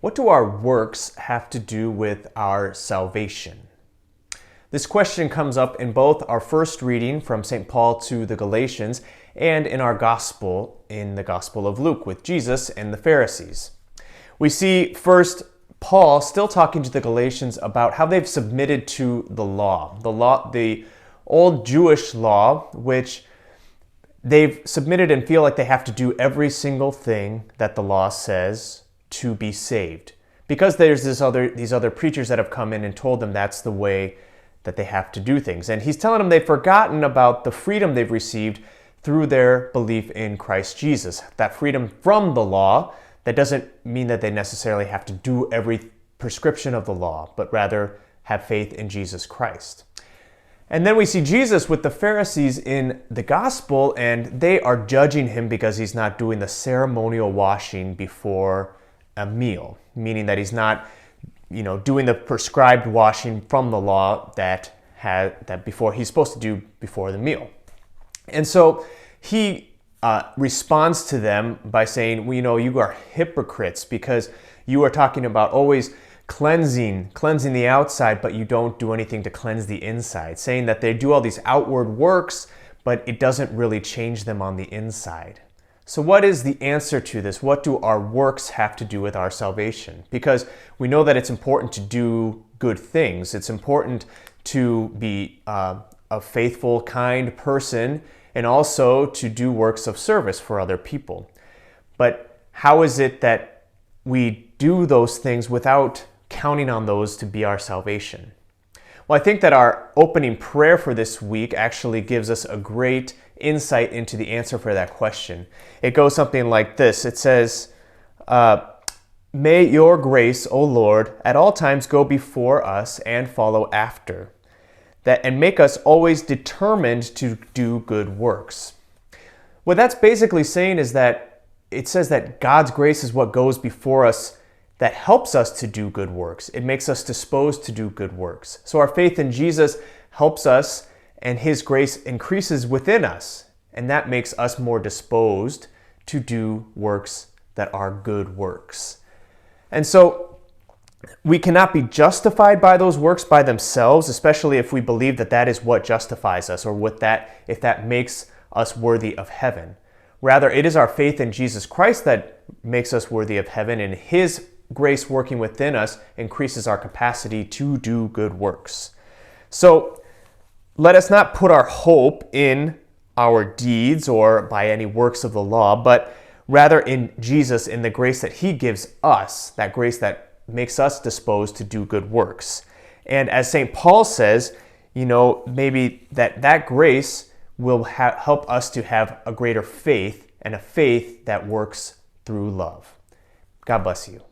What do our works have to do with our salvation? This question comes up in both our first reading from St. Paul to the Galatians and in our gospel, in the Gospel of Luke with Jesus and the Pharisees. We see first Paul still talking to the Galatians about how they've submitted to the law, the old Jewish law, which they've submitted and feel like they have to do every single thing that the law says to be saved. Because there's these other preachers that have come in and told them that's the way that they have to do things. And he's telling them they've forgotten about the freedom they've received through their belief in Christ Jesus. That freedom from the law, that doesn't mean that they necessarily have to do every prescription of the law, but rather have faith in Jesus Christ. And then we see Jesus with the Pharisees in the gospel, and they are judging him because he's not doing the ceremonial washing before a meal, meaning that he's not, doing the prescribed washing from the law that before he's supposed to do before the meal. And so he responds to them by saying, well, you are hypocrites because you are talking about always cleansing the outside, but you don't do anything to cleanse the inside, saying that they do all these outward works, but it doesn't really change them on the inside. So what is the answer to this? What do our works have to do with our salvation? Because we know that it's important to do good things. It's important to be a faithful, kind person, and also to do works of service for other people. But how is it that we do those things without counting on those to be our salvation? Well, I think that our opening prayer for this week actually gives us a great insight into the answer for that question. It goes something like this. It says, "May your grace, O Lord, at all times go before us and follow after, and make us always determined to do good works." What that's basically saying is that it says that God's grace is what goes before us that helps us to do good works. It makes us disposed to do good works. So our faith in Jesus helps us, and his grace increases within us, and that makes us more disposed to do works that are good works. And so we cannot be justified by those works by themselves, especially if we believe that that is what justifies us, or if that makes us worthy of heaven. Rather, it is our faith in Jesus Christ that makes us worthy of heaven, and his grace working within us increases our capacity to do good works. So let us not put our hope in our deeds or by any works of the law, but rather in Jesus, in the grace that he gives us, that grace that makes us disposed to do good works. And as St. Paul says, maybe that grace will help us to have a greater faith, and a faith that works through love. God bless you.